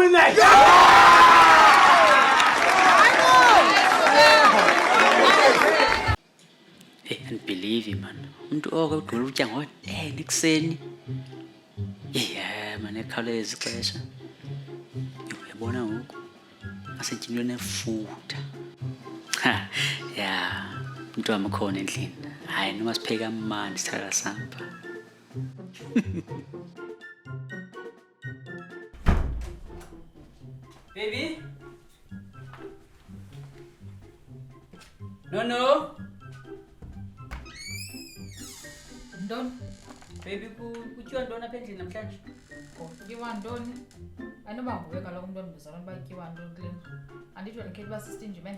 Hey, unbelieve it, man. Umuntu ogula utya ekuseni. Yeah, man, ekhawuleza ixesha. Uyabona ngoku asentyilwe nefutha. Yeah, umuntu wami ukhona endlini. Hayi, noma sipheka amandi sithatha samba. Baby? No. Ntoni? Baby, kutyiwa ntoni apha endlini namhlanje? Kutyiwa ntoni? Ayinoba nguwe kaloku umntu ondibizela uba kutyiwa ntoni kule ndlu. Andithi wena khethi uba si-stingy man.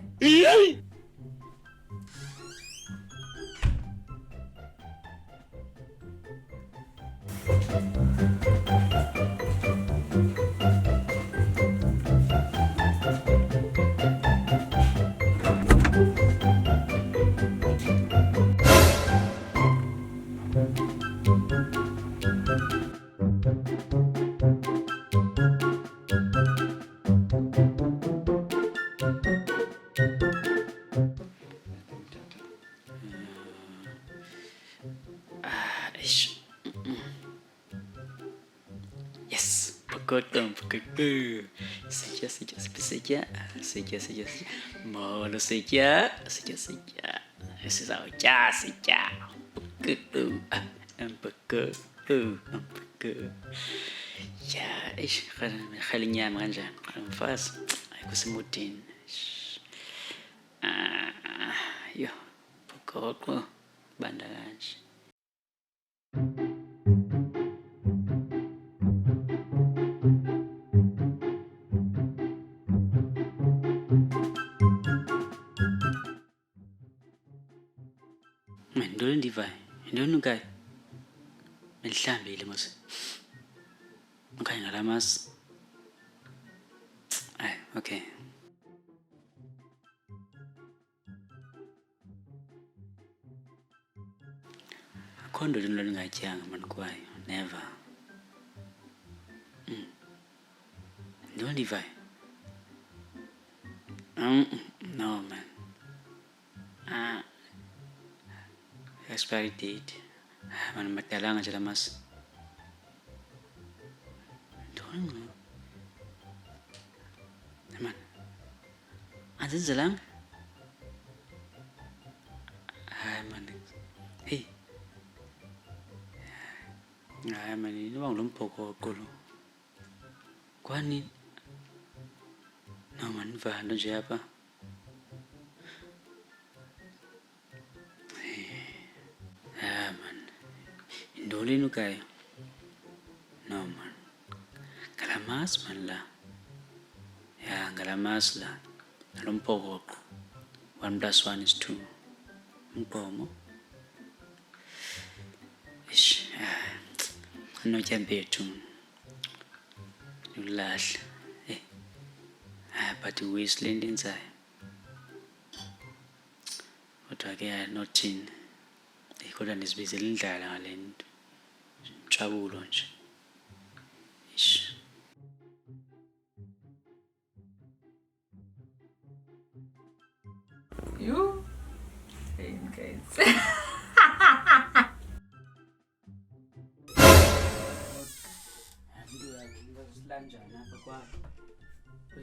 Yes, pokotong. Seja. Molo seja. Seja. Pokotong. Ya, khali inyama kanjani? Mfazi, ayikusemudini. Yo, pokotong banda kanje. Ntoni endivayo? Yintoni unukayo? Bendihlambile mos. Okanye ngala masi. Ayi, okay. Akho nto nto ndingatyanga mani kwayo. Never. Yintoni endivayo? No, man. Expiry date. Man, madalanga nje la masi. Ntoni ngco? Man, anzenzelanga? Hayi man. Hey. Hayi man, inoba ngulo mphokoqo lo. Kwani? No man, niva nto nje apha. Man. Yintoni enukayo? No man. Ngalamas man la. Ya, ngalamas la. Nalo mphokoqo. 1 + 1 is 2. Umqomo. Ish. Anotya mbethu. Ulahla. But uwisile into enzayo. Kodwa ke nothini. Kodwa ndizibizela indlala ngale nto. Intshabulo nje. Ish. You? Hey, guys. Uzilanjana apha kwakho.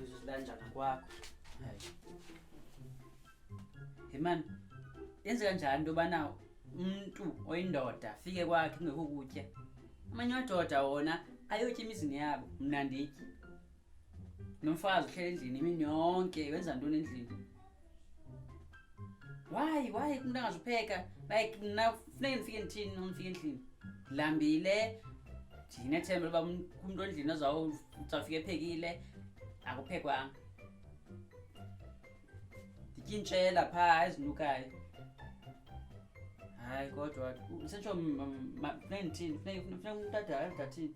Uzilanjana kwakho. Hayi. Hey man, yenze kanjani into yobana umuntu oyindoda afike kwakhe kungekho kutya? Amanye amadoda wona ayotya emizini yabo, mna ndityi. Nomfazi uhleli endlini imini yonke, wenza ntoni endlini? Why umuntu angazupheka? Like mna funeke ndifike ndithini nofike endlini? Ndilambile, ndinethemba loba umuntu endlini uzawufika ephekile, akuphekwanga. Nditya intshela phaa ezinukayo. Hayi kodwa usetsho funeke ndithini? Funeke umuntu athini?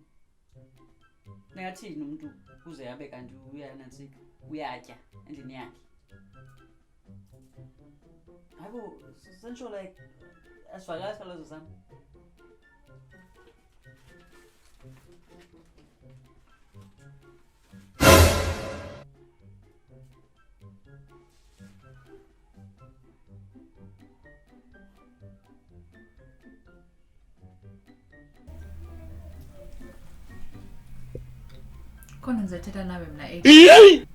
Funeka athini umuntu ukuze abe kanti uyanantsika, uyatya endlini yakhe? Hayibo, sensho like asivakali isikhalazo sam. khona ngizothetha nawe mina 8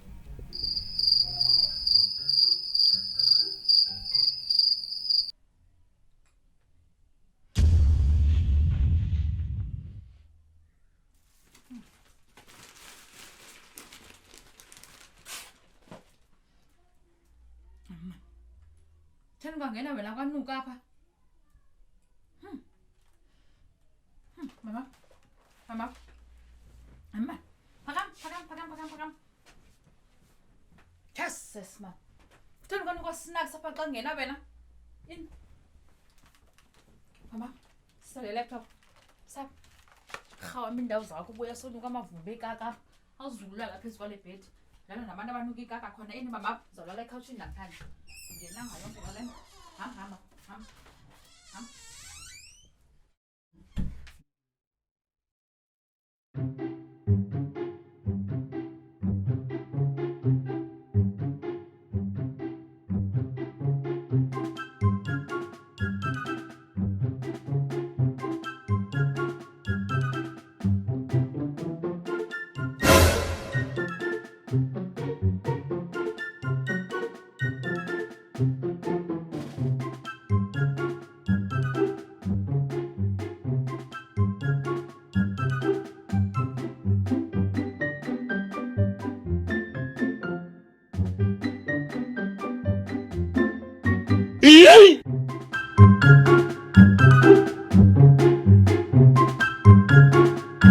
ฉันก็ngena wena kwanuka apha mama phakam Jesus manฉันkwanuka snack sapha xa ngena wena in mama sale laptop sap khawa indawo zakho ubuya sonuka amavumbi ekaka awuzulula lapha ezikwale bed lana nabantu abanuka ikaka khona ini mama zolala ekhawushini ngaphandle ngenanga yonke le hamba